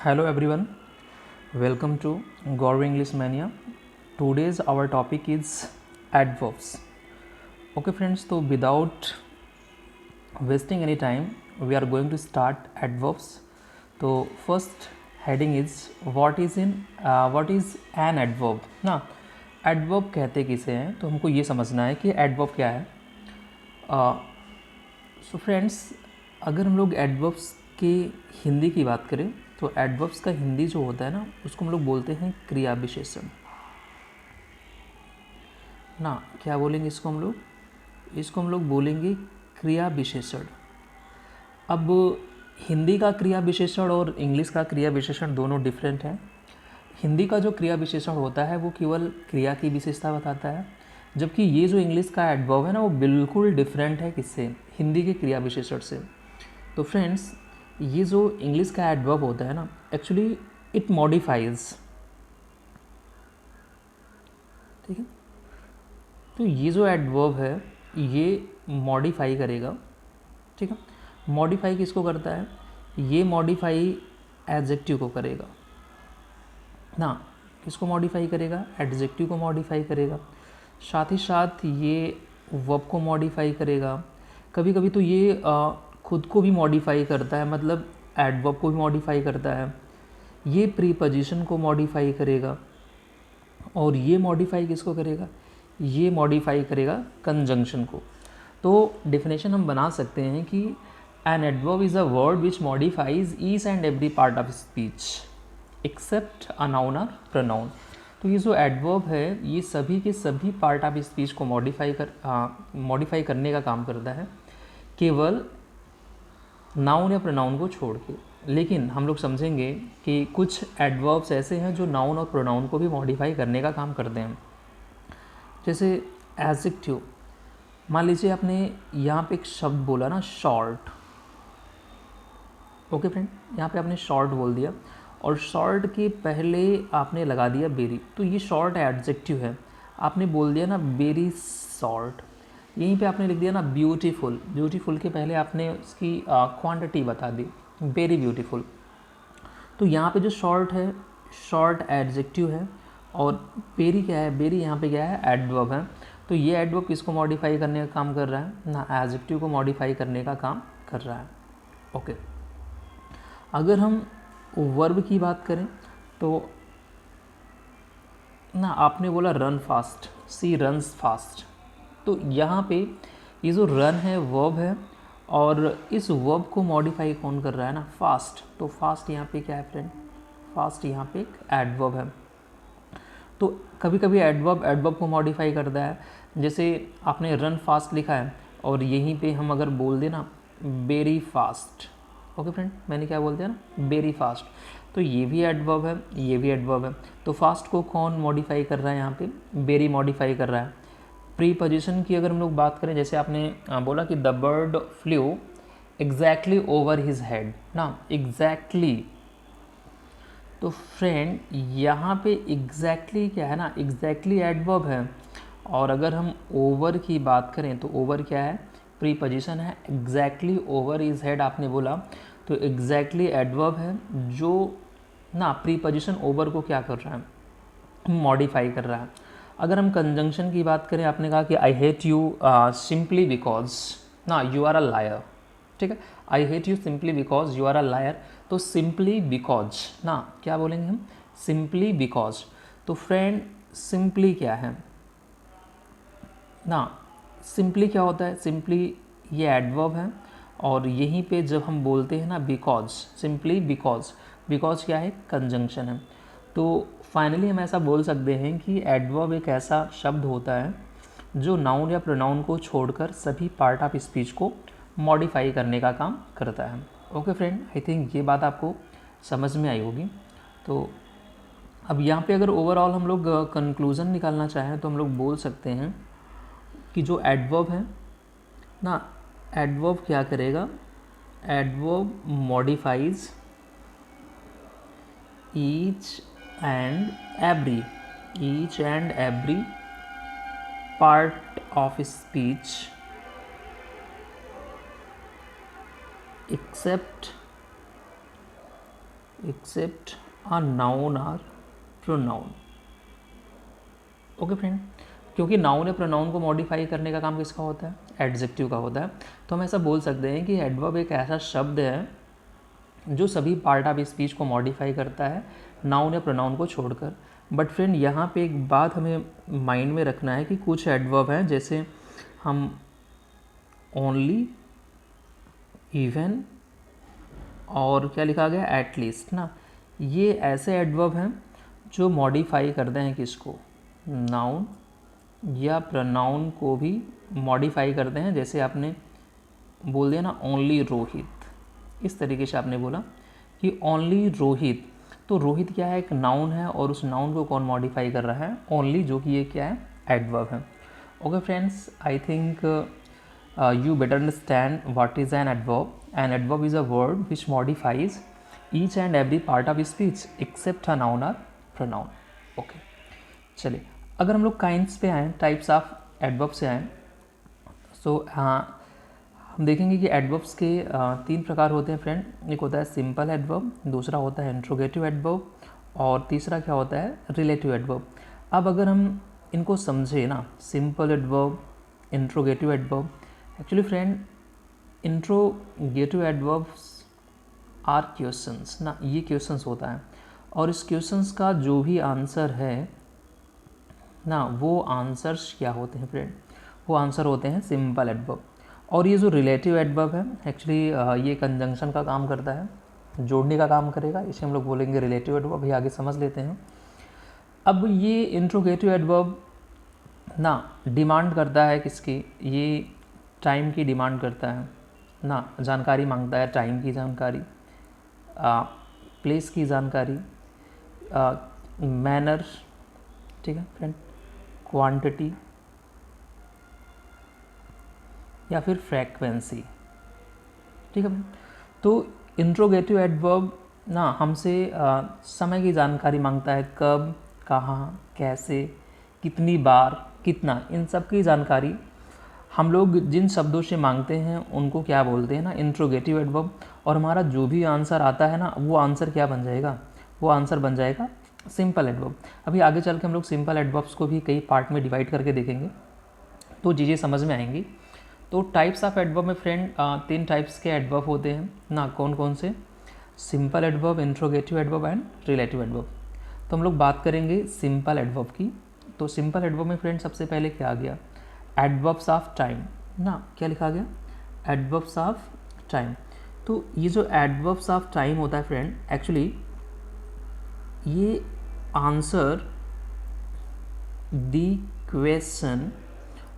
Hello everyone, welcome to Gore English Mania. Today's our topic is adverbs. Okay friends, so without wasting any time, we are going to start adverbs. So first heading is what is an adverb ना. adverb कहते किसे हैं, तो हमको ये समझना है कि adverb क्या है. सो फ्रेंड्स, अगर हम लोग एडवर्ब्स की हिंदी की बात करें तो एडवर्ब्स का हिंदी जो होता है ना, उसको हम लोग बोलते हैं क्रिया विशेषण ना. क्या बोलेंगे इसको हम लोग बोलेंगे क्रिया विशेषण. अब हिंदी का क्रिया विशेषण और इंग्लिश का क्रिया विशेषण दोनों डिफरेंट हैं. हिंदी का जो क्रिया विशेषण होता है वो केवल क्रिया की विशेषता बताता है, जबकि ये जो इंग्लिश का एडवर्ब है ना, वो बिल्कुल डिफरेंट है किससे, हिंदी के क्रिया विशेषण से. तो फ्रेंड्स, ये जो इंग्लिश का एडवर्ब होता है ना, एक्चुअली इट मॉडिफाइज. ठीक है, तो ये जो एडवर्ब है ये मॉडिफाई करेगा. ठीक है, मॉडिफाई किसको करता है, ये मॉडिफाई एडजेक्टिव को करेगा ना. किसको मॉडिफाई करेगा, एडजेक्टिव को मॉडिफाई करेगा. साथ ही साथ ये वर्ब को मॉडिफाई करेगा. कभी कभी तो ये खुद को भी मॉडिफाई करता है, मतलब एडवर्ब को भी मॉडिफाई करता है. ये प्रीपोजिशन को मॉडिफाई करेगा. और ये मॉडिफाई किसको करेगा, ये मॉडिफाई करेगा कंजंक्शन को. तो डेफिनेशन हम बना सकते हैं कि an adverb is a word which modifies each and every part of speech except a noun और प्रोनाउन. तो ये जो एडवर्ब है ये सभी के सभी पार्ट ऑफ स्पीच को मॉडिफाई करने का काम करता है, केवल नाउन या प्रोनाउन को छोड़ के. लेकिन हम लोग समझेंगे कि कुछ एडवर्ब्स ऐसे हैं जो नाउन और प्रोनाउन को भी मॉडिफाई करने का काम करते हैं. जैसे एडजेक्टिव, मान लीजिए आपने यहाँ पे एक शब्द बोला ना, शॉर्ट. ओके फ्रेंड, यहाँ पे आपने शॉर्ट बोल दिया और शॉर्ट के पहले आपने लगा दिया बेरी, तो ये शॉर्ट एडजेक्टिव है. आपने बोल दिया ना वेरी शॉर्ट. यहीं पे आपने लिख दिया ना ब्यूटीफुल. ब्यूटीफुल के पहले आपने उसकी क्वांटिटी बता दी, वेरी ब्यूटीफुल. तो यहाँ पे जो शॉर्ट है, शॉर्ट एडजेक्टिव है. और वेरी क्या है, वेरी यहाँ पे क्या है, एडवर्ब है. तो ये एडवर्ब किसको मॉडिफाई करने का काम कर रहा है ना, एडजेक्टिव को मॉडिफाई करने का काम कर रहा है. ओके, अगर हम वर्ब की बात करें तो ना, आपने बोला रन फास्ट, सी रन्स फास्ट. तो यहाँ पे ये जो रन है वर्ब है, और इस वर्ब को मॉडिफाई कौन कर रहा है ना, फास्ट. तो फास्ट यहाँ पे क्या है फ्रेंड, फास्ट यहाँ पे एक एडवर्ब है. तो कभी कभी एडवर्ब को मॉडिफाई करता है. जैसे आपने रन फास्ट लिखा है और यहीं पे हम अगर बोल दें ना वेरी फास्ट. ओके फ्रेंड, मैंने क्या बोल दिया ना, वेरी फास्ट. तो ये भी एडवर्ब है, ये भी एडवर्ब है. तो फास्ट को कौन मॉडिफाई कर रहा है, यहाँ पे वेरी मॉडिफाई कर रहा है. प्रीपोजिशन की अगर हम लोग बात करें, जैसे आपने बोला कि the bird flu exactly over his head ना, एग्जैक्टली. तो फ्रेंड यहाँ पे एग्जैक्टली क्या है ना, एग्जैक्टली एडवर्ब है. और अगर हम ओवर की बात करें तो ओवर क्या है, प्रीपोजिशन है. एग्जैक्टली ओवर इज हेड आपने बोला, तो एग्जैक्टली एडवर्ब है जो ना प्रीपोजिशन ओवर को क्या कर रहा है, मॉडिफाई कर रहा है. अगर हम कंजंक्शन की बात करें, आपने कहा कि I hate you simply because ना यू आर अ लायर. ठीक है, I hate you simply because you are a liar. तो सिंपली बिकॉज ना, क्या बोलेंगे हम, सिंपली बिकॉज. तो फ्रेंड सिंपली क्या है ना, सिंपली क्या होता है, सिंपली ये एडवर्ब है. और यहीं पे जब हम बोलते हैं ना बिकॉज, सिंपली बिकॉज, बिकॉज क्या है, कंजंक्शन है. तो फाइनली हम ऐसा बोल सकते हैं कि एडवर्ब एक ऐसा शब्द होता है जो नाउन या प्रोनाउन को छोड़कर सभी पार्ट ऑफ स्पीच को मॉडिफाई करने का काम करता है. ओके फ्रेंड, आई थिंक ये बात आपको समझ में आई होगी. तो अब यहाँ पे अगर ओवरऑल हम लोग कंक्लूज़न निकालना चाहें तो हम लोग बोल सकते हैं कि जो एडवर्ब है ना, एडवर्ब क्या करेगा, adverb modifies each and every part of speech except a noun or pronoun। Okay friend, क्योंकि नाउन या प्रोनाउन को मॉडिफाई करने का काम किसका होता है? एडजेक्टिव का होता है। तो हम ऐसा बोल सकते हैं कि एडवर्ब एक ऐसा शब्द है जो सभी पार्ट ऑफ स्पीच को मॉडिफाई करता है, नाउन या प्रोनाउन को छोड़कर। बट फ्रेंड यहाँ पे एक बात हमें माइंड में रखना है कि कुछ एडवर्ब हैं, जैसे हम ओनली, इवन और क्या लिखा गया, एटलीस्ट ना, ये ऐसे एडवर्ब हैं जो मॉडिफाई करते हैं किसको? नाउन या प्रोनाउन को भी मॉडिफाई करते हैं। जैसे आपने बोल दिया ना ओनली रोहित, इस तरीके से आपने बोला कि ओनली रोहित, तो रोहित क्या है? एक नाउन है, और उस नाउन को कौन मॉडिफाई कर रहा है? ओनली, जो कि ये क्या है? एडवर्ब है। Okay friends, I think you better understand what is an adverb. An adverb is a word which modifies each and every part of speech except a noun or pronoun. Okay, चलिए अगर हम लोग kinds पे आएँ, types of adverb से आएँ, सो हम देखेंगे कि एडवर्ब्स के 3 प्रकार होते हैं फ्रेंड। एक होता है सिंपल एडवर्ब, दूसरा होता है इंट्रोगेटिव एडवर्ब, और तीसरा क्या होता है? Relative adverb. अब अगर हम इनको समझे ना, simple adverb, interrogative adverb, actually friend interrogative adverbs are questions ना, ये क्वेश्चंस होता है, और इस क्वेश्चंस का जो भी आंसर है ना, वो आंसर्स क्या होते हैं फ्रेंड? वो आंसर होते हैं सिंपल एडवर्ब। और ये जो रिलेटिव एडवर्ब है, एक्चुअली ये कंजंक्शन का काम करता है, जोड़ने का काम करेगा, इसे हम लोग बोलेंगे रिलेटिव एडवर्ब। ये आगे समझ लेते हैं। अब ये इंट्रोगेटिव एडवर्ब ना डिमांड करता है किसकी? ये टाइम की डिमांड करता है ना, जानकारी मांगता है, टाइम की जानकारी, प्लेस की जानकारी, मैनर, ठीक है फ्रेंड, क्वांटिटी या फिर फ्रेक्वेंसी, ठीक है फ्रेंड। तो इंट्रोगेटिव एडवर्ब ना हमसे समय की जानकारी मांगता है, कब, कहाँ, कैसे, कितनी बार, कितना, इन सब की जानकारी हम लोग जिन शब्दों से मांगते हैं उनको क्या बोलते हैं ना, इंट्रोगेटिव एडवर्ब। और हमारा जो भी आंसर आता है ना, वो आंसर क्या बन जाएगा? वो आंसर बन जाएगा सिंपल एडवर्ब। अभी आगे चल के हम लोग सिंपल एडवर्ब्स को भी कई पार्ट में डिवाइड करके देखेंगे, तो चीज़ें समझ में आएंगी। तो टाइप्स ऑफ एडवर्ब में फ्रेंड 3 टाइप्स के एडवर्ब होते हैं ना, कौन कौन से? Simple adverb, interrogative adverb and relative adverb. तो हम लोग बात करेंगे सिंपल एडवर्ब की। तो सिंपल एडवर्ब में फ्रेंड सबसे पहले क्या आ गया? एडवर्ब्स ऑफ टाइम ना, क्या लिखा गया? Adverbs of time. तो ये जो एडवर्ब्स ऑफ टाइम होता है फ्रेंड, एक्चुअली ये आंसर दी क्वेश्चन,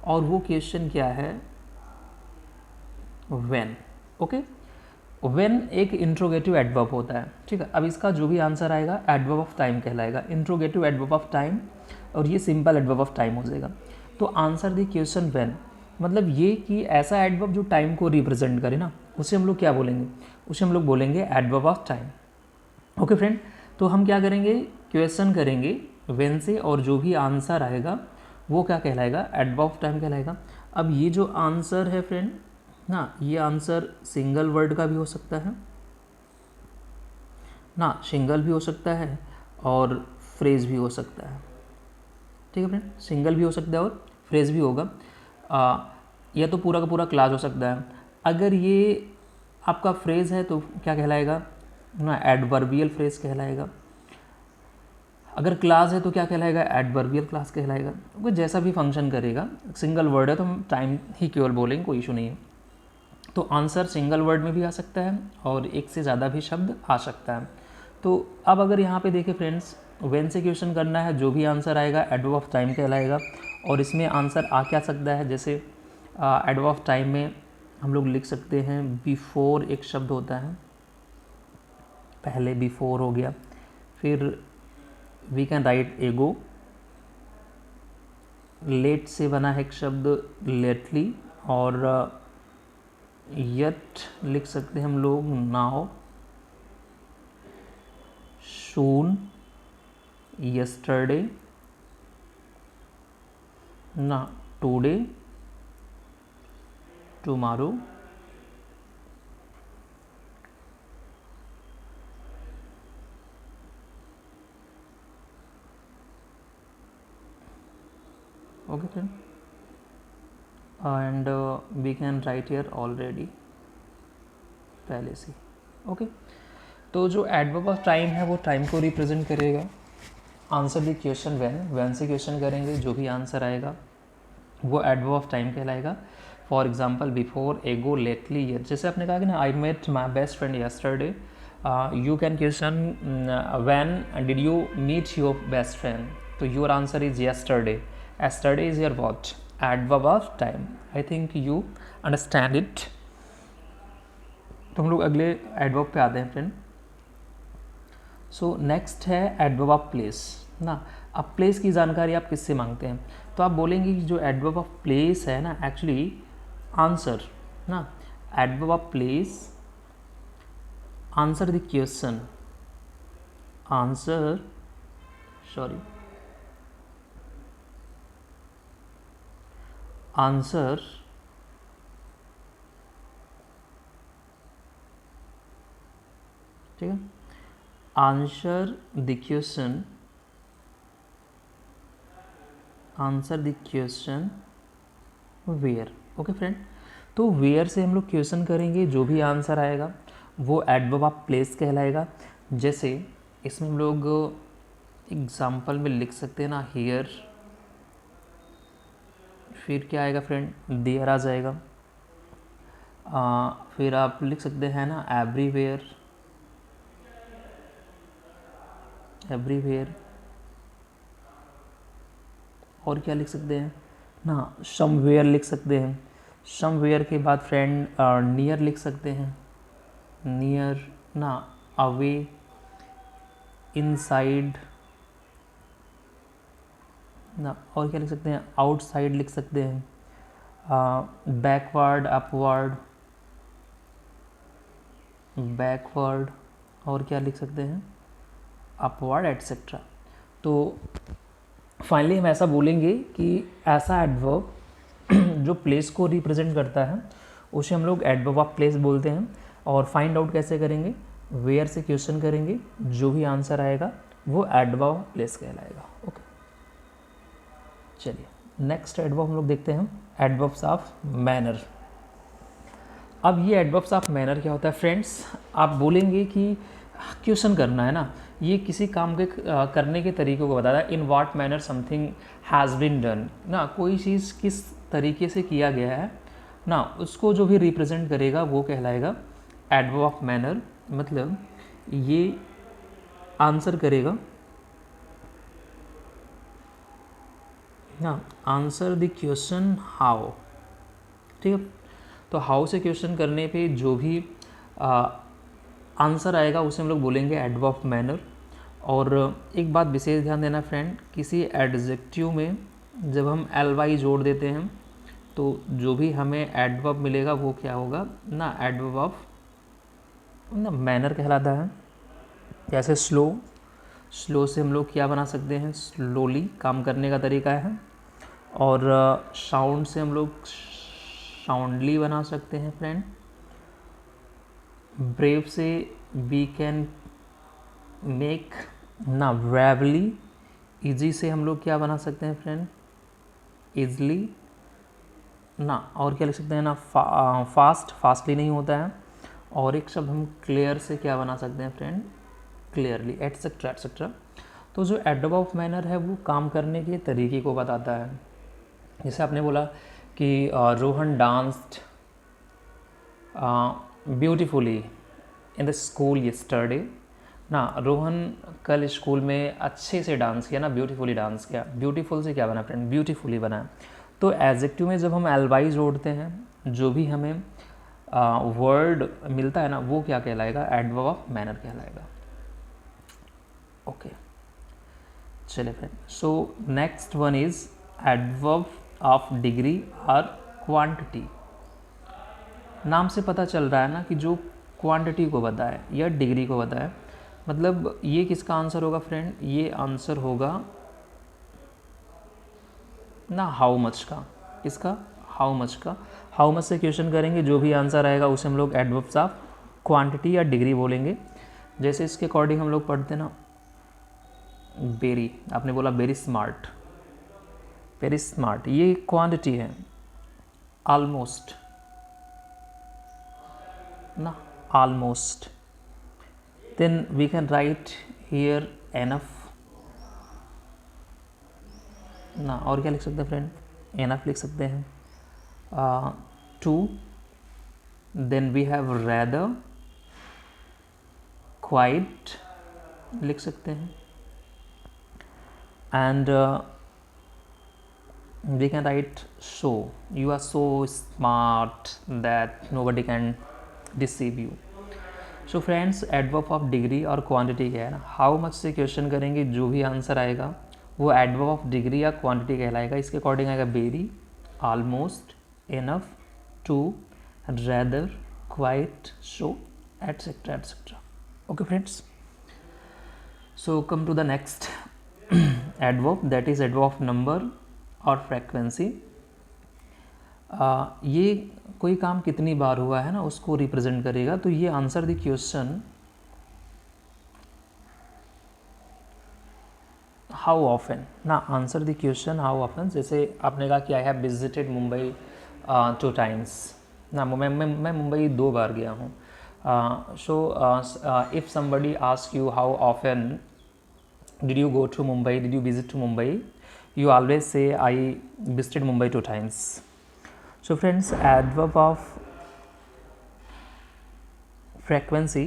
और वो क्वेश्चन क्या है? व्हेन। ओके, व्हेन एक इंट्रोगेटिव एडवर्ब होता है, ठीक है। अब इसका जो भी आंसर आएगा एडवर्ब ऑफ टाइम कहलाएगा, इंट्रोगेटिव एडवर्ब ऑफ टाइम, और ये सिंपल एडवर्ब ऑफ टाइम हो जाएगा। तो आंसर दी क्वेश्चन व्हेन, मतलब ये कि ऐसा एडवर्ब जो टाइम को रिप्रेजेंट करे ना, उसे हम लोग क्या बोलेंगे? उसे हम लोग बोलेंगे adverb of time. Okay friend, तो हम क्या करेंगे? क्वेश्चन करेंगे व्हेन से, और जो भी आंसर आएगा वो क्या कहलाएगा? एडवर्ब ऑफ टाइम कहलाएगा। अब ये जो आंसर है फ्रेंड ना, ये आंसर सिंगल वर्ड का भी हो सकता है ना, सिंगल भी हो सकता है और फ्रेज भी हो सकता है, ठीक है फ्रेंड। सिंगल भी हो सकता है और फ्रेज भी होगा, या तो पूरा का पूरा क्लास हो सकता है। अगर ये आपका फ्रेज है तो क्या कहलाएगा ना? एडवर्बियल फ्रेज कहलाएगा। अगर क्लास है तो क्या कहलाएगा? एडवर्बियल क्लास कहलाएगा। वो जैसा भी फंक्शन करेगा, सिंगल वर्ड है तो हम टाइम ही केवल बोलेंगे, कोई इशू नहीं है। तो आंसर सिंगल वर्ड में भी आ सकता है और एक से ज़्यादा भी शब्द आ सकता है। तो अब अगर यहाँ पे देखें फ्रेंड्स, व्हेन से क्वेश्चन करना है, जो भी आंसर आएगा एडवर्ब ऑफ टाइम कहलाएगा। और इसमें आंसर आ क्या सकता है? जैसे एडवर्ब ऑफ टाइम में हम लोग लिख सकते हैं बिफोर, एक शब्द होता है, पहले बिफोर हो गया, फिर वी कैन राइट एगो, लेट से बना है एक शब्द लेटली, और यट लिख सकते हैं हम लोग नाउ, सून, यस्टरडे ना, today, okay friend, and we can write here already पहले से। ओके, तो जो एडवर्ब ऑफ टाइम है वो टाइम को रिप्रेजेंट करेगा। आंसर द क्वेश्चन व्हेन से क्वेश्चन करेंगे, जो भी आंसर आएगा वो एडवर्ब ऑफ टाइम कहलाएगा। For example before, ago, lately, year. जैसे आपने कहा कि ना I met my best friend yesterday, you can question when did you meet your best friend, तो your answer is yesterday. Yesterday is your what, adverb of time. I think you understand it. तो हम लोग अगले adverb पे आते हैं friend. So next है adverb of place ना। अब प्लेस की जानकारी आप किससे मांगते हैं, तो आप बोलेंगे कि जो एडवर्ब ऑफ प्लेस है ना, एक्चुअली आंसर ना, adverb of place, answer the question, answer sorry answer ठीक है, answer the question, answer the question where. Okay friend, तो वेयर से हम लोग क्वेश्चन करेंगे, जो भी आंसर आएगा वो एडवर्ब ऑफ प्लेस कहलाएगा। जैसे इसमें हम लोग एग्जाम्पल में लिख सकते हैं ना, हियर, फिर क्या आएगा फ्रेंड, देयर आ जाएगा। फिर आप लिख सकते हैं ना एवरीवेयर, एवरीवेयर। और क्या लिख सकते हैं ना, समवेयर लिख सकते हैं। समवेयर के बाद फ्रेंड नियर लिख सकते हैं, नियर ना, अवे, इनसाइड ना। और क्या लिख सकते हैं, आउटसाइड लिख सकते हैं, बैकवर्ड, अपवर्ड, बैकवर्ड। और क्या लिख सकते हैं, अपवर्ड, एटसेट्रा। तो फाइनली हम ऐसा बोलेंगे कि ऐसा एडवर्ब जो प्लेस को रिप्रेजेंट करता है उसे हम लोग एडवर्ब ऑफ प्लेस बोलते हैं। और फाइंड आउट कैसे करेंगे, वेयर से क्वेश्चन करेंगे, जो भी आंसर आएगा वो एडवर्ब ऑफ प्लेस कहलाएगा। ओके, चलिए नेक्स्ट एडवर्ब हम लोग देखते हैं, एडवर्ब्स ऑफ मैनर। अब ये एडवर्ब्स ऑफ मैनर क्या होता है फ्रेंड्स, आप बोलेंगे कि क्वेश्चन करना है ना, ये किसी काम के करने के तरीक़े को बताता है। In what manner something has been done ना, कोई चीज़ किस तरीके से किया गया है ना, उसको जो भी रिप्रेजेंट करेगा वो कहलाएगा एडवर्ब ऑफ मैनर। मतलब ये आंसर करेगा ना, आंसर द क्वेश्चन हाउ। ठीक है, तो हाउ से क्वेश्चन करने पे जो भी आंसर आएगा उसे हम लोग बोलेंगे एडवर्ब ऑफ मैनर। और एक बात विशेष ध्यान देना फ्रेंड, किसी एडजेक्टिव में जब हम ly जोड़ देते हैं तो जो भी हमें एडवर्ब मिलेगा वो क्या होगा ना, एडवर्ब ऑफ ना मैनर कहलाता है। जैसे स्लो, स्लो से हम लोग क्या बना सकते हैं, स्लोली, काम करने का तरीका है। और साउंड से हम लोग साउंडली बना सकते हैं फ्रेंड। ब्रेव से वी कैन मेक ना ब्रेवली। इजी से हम लोग क्या बना सकते हैं फ्रेंड, इजली ना। और क्या लिख सकते हैं ना, फास्ट, फास्टली नहीं होता है। और एक शब्द हम क्लियर से क्या बना सकते हैं फ्रेंड, क्लियरली, एटसेट्रा एटसेट्रा। तो जो एडवर्ब ऑफ मैनर है वो काम करने के तरीके को बताता है। जैसे आपने बोला कि Rohan danced beautifully in the school yesterday ना, रोहन कल स्कूल में अच्छे से डांस किया ना, ब्यूटीफुली डांस किया। ब्यूटीफुल से क्या बना फ्रेंड, ब्यूटीफुली बना। तो एडजेक्टिव में जब हम ly जोड़ते हैं, जो भी हमें वर्ड मिलता है ना वो क्या कहलाएगा, एडवर्ब ऑफ मैनर कहलाएगा। ओके, चलिए friend. So next one is adverb of degree और क्वांटिटी। नाम से पता चल रहा है ना कि जो क्वांटिटी को बताए या डिग्री को बताए। मतलब ये किसका आंसर होगा फ्रेंड, ये आंसर होगा ना हाउ मच का। किसका, हाउ मच का। हाउ मच से क्वेश्चन करेंगे, जो भी आंसर आएगा उसे हम लोग एडवर्ब्स ऑफ क्वांटिटी या डिग्री बोलेंगे। जैसे इसके अकॉर्डिंग हम लोग पढ़ते ना, वेरी, आपने बोला वेरी स्मार्ट, वेरी स्मार्ट, ये क्वांटिटी है, ऑलमोस्ट ना, almost. Then we can write here enough ना, और क्या लिख सकते हैं फ्रेंड, एनफ लिख सकते हैं. Too, then we have rather, quite लिख सकते हैं, and we can write so. You are so smart that nobody can deceive you. So friends, adverb of degree और quantity क्या है ना, how much से क्वेश्चन करेंगे, जो भी आंसर आएगा वो adverb of degree या quantity कहलाएगा. इसके अकॉर्डिंग आएगा very, almost, enough, to, rather, quite, so, etc etc. Okay friends, so come to the next adverb, that is adverb of number और फ्रेक्वेंसी. ये कोई काम कितनी बार हुआ है ना उसको रिप्रेजेंट करेगा. तो ये answer the question how often ना, answer the question how often. जैसे आपने कहा कि I have visited Mumbai 2 times ना, मैं मुंबई 2 बार गया हूँ. So if somebody ask you how often did you go to Mumbai, did you visit to Mumbai, you always say I visited Mumbai 2 times. So friends, adverb of frequency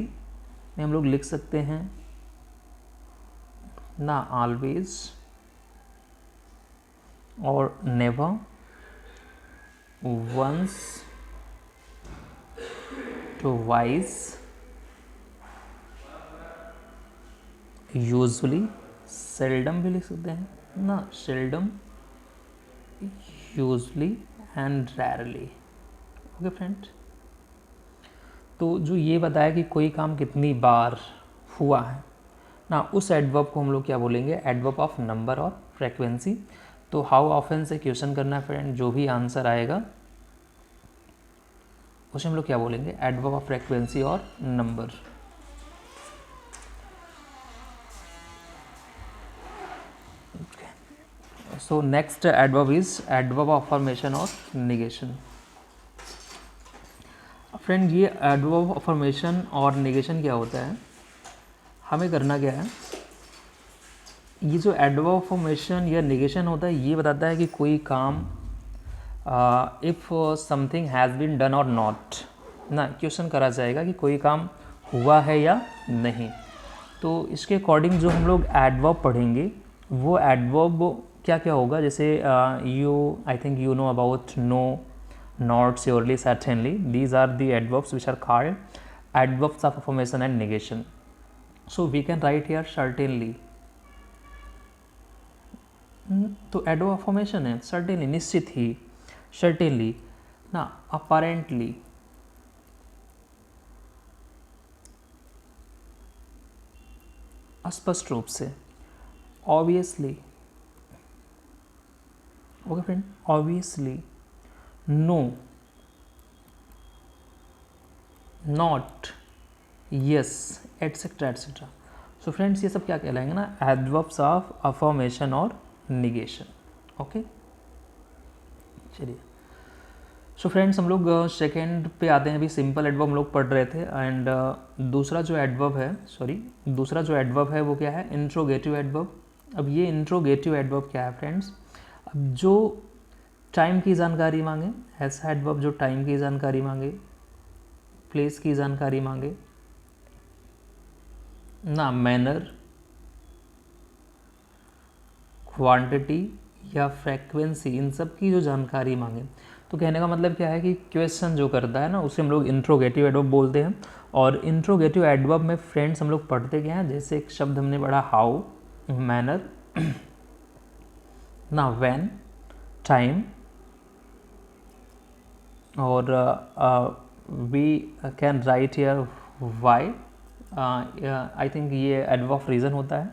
में हम लोग लिख सकते हैं ना always और never, once, twice, usually, seldom भी लिख सकते हैं ना, seldom, usually and rarely. Okay friend, तो जो ये बताया कि कोई काम कितनी बार हुआ है ना, उस एडवर्ब को हम लोग क्या बोलेंगे, एडवर्ब ऑफ नंबर और फ्रेक्वेंसी. तो हाउ ऑफन से क्वेश्चन करना है फ्रेंड, जो भी आंसर आएगा उसे हम लोग क्या बोलेंगे, एडवर्ब ऑफ फ्रेक्वेंसी और number. So next adverb is adverb of affirmation और निगेशन. फ्रेंड, ये एडवर्ब ऑफ अफर्मेशन और निगेशन क्या होता है, हमें करना क्या है, ये जो एडवर्ब ऑफ अफर्मेशन या निगेशन होता है ये बताता है कि कोई काम if something has been done और नॉट ना, क्वेश्चन करा जाएगा कि कोई काम हुआ है या नहीं. तो इसके अकॉर्डिंग जो हम लोग एडवर्ब पढ़ेंगे वो एडवर्ब क्या क्या होगा. जैसे I think you know about no, not, surely, certainly. These are the adverbs which are called adverbs of affirmation and negation. So we can write here certainly. तो एडवर्ब अफर्मेशन है certainly, निश्चित ही, certainly ना, apparently, स्पष्ट रूप से, obviously. Okay friend, obviously, no, not, yes, etcetera etcetera. So friends, ये सब क्या कहलाएंगे ना, एडवर्ब्स ऑफ अफर्मेशन और निगेशन. ओके, चलिए. सो फ्रेंड्स, हम लोग सेकेंड पे आते हैं. अभी सिंपल एडवर्ब हम लोग पढ़ रहे थे, एंड दूसरा जो एडवर्ब है वो क्या है, इंट्रोगेटिव एडवर्ब. अब ये इंट्रोगेटिव एडवर्ब क्या है फ्रेंड्स, अब जो टाइम की जानकारी मांगे, ऐसा एडवर्ब जो टाइम की जानकारी मांगे, प्लेस की जानकारी मांगे ना, मैनर, क्वांटिटी या फ्रीक्वेंसी, इन सब की जो जानकारी मांगे. तो कहने का मतलब क्या है कि क्वेश्चन जो करता है ना उसे हम लोग इंट्रोगेटिव एडवर्ब बोलते हैं. और इंट्रोगेटिव एडवर्ब में फ्रेंड्स हम लोग पढ़ते क्या हैं, जैसे एक शब्द हमने पढ़ा हाउ, मैनर ना, व्हेन, टाइम, और we can write here why. I think ये एडवर्ब ऑफ रीज़न होता है,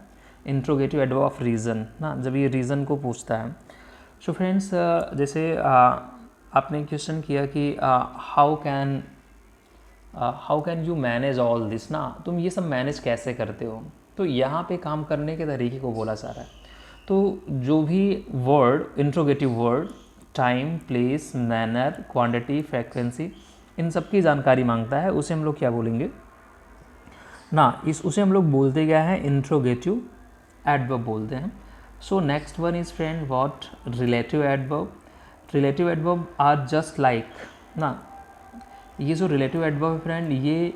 इंट्रोगेटिव एडवर्ब ऑफ रीज़न ना, जब ये रीज़न को पूछता है. सो फ्रेंड्स, जैसे आपने क्वेश्चन किया कि how can you manage all this ना, तुम ये सब मैनेज कैसे करते हो. तो यहाँ पे काम करने के तरीके को बोला जा रहा है. तो जो भी word, interrogative word, time, place, manner, quantity, frequency, इन सब की जानकारी मांगता है, उसे हम लोग क्या बोलेंगे ना, उसे हम लोग बोलते क्या है, इंट्रोगेटिव एडवर्ब बोलते हैं। So next one is friend what, relative adverb. Relative adverb are just like ना, ये जो रिलेटिव एडवर्ब है फ्रेंड, ये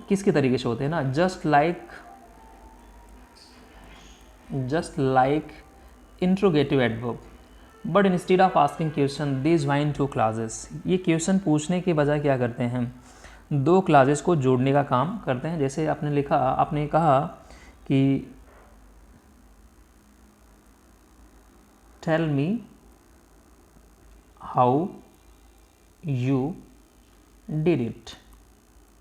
किसके तरीके से होते हैं ना, just like interrogative adverb, but instead of asking question they join two clauses. ये क्वेश्चन पूछने के बजाय क्या करते हैं, दो क्लासेस को जोड़ने का काम करते हैं। जैसे आपने कहा कि tell me how you did it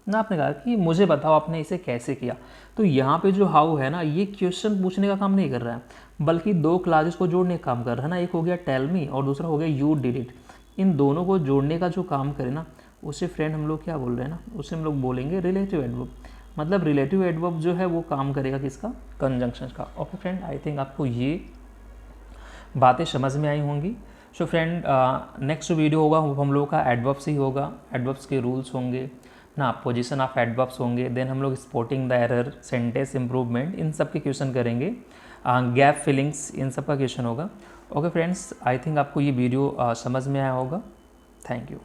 ना, आपने कहा कि मुझे बताओ आपने इसे कैसे किया। तो यहाँ पे जो हाउ है ना, ये क्वेश्चन पूछने का काम नहीं कर रहा है, बल्कि दो क्लासेस को जोड़ने का काम कर रहा है ना। एक हो गया टेल मी और दूसरा हो गया यू डिड इट। इन दोनों को जोड़ने का जो काम करे ना, उसे फ्रेंड हम लोग क्या बोल रहे हैं ना, उसे हम लोग बोलेंगे रिलेटिव एडवर्ब। मतलब रिलेटिव एडवर्ब जो है वो काम करेगा किसका, कंजंक्शन का। ओके फ्रेंड, आई थिंक आपको ये बातें समझ में आई होंगी। सो फ्रेंड, नेक्स्ट वीडियो होगा हम लोग का एडवर्ब्स ही होगा, एडवर्ब्स के रूल्स होंगे ना, पोजीशन ऑफ एडवर्ब्स होंगे, देन हम लोग spotting the error, sentence improvement, इन सब के क्वेश्चन करेंगे, गैप फिलिंग्स, इन सब का क्वेश्चन होगा। ओके फ्रेंड्स, आई थिंक आपको ये वीडियो समझ में आया होगा। Thank you.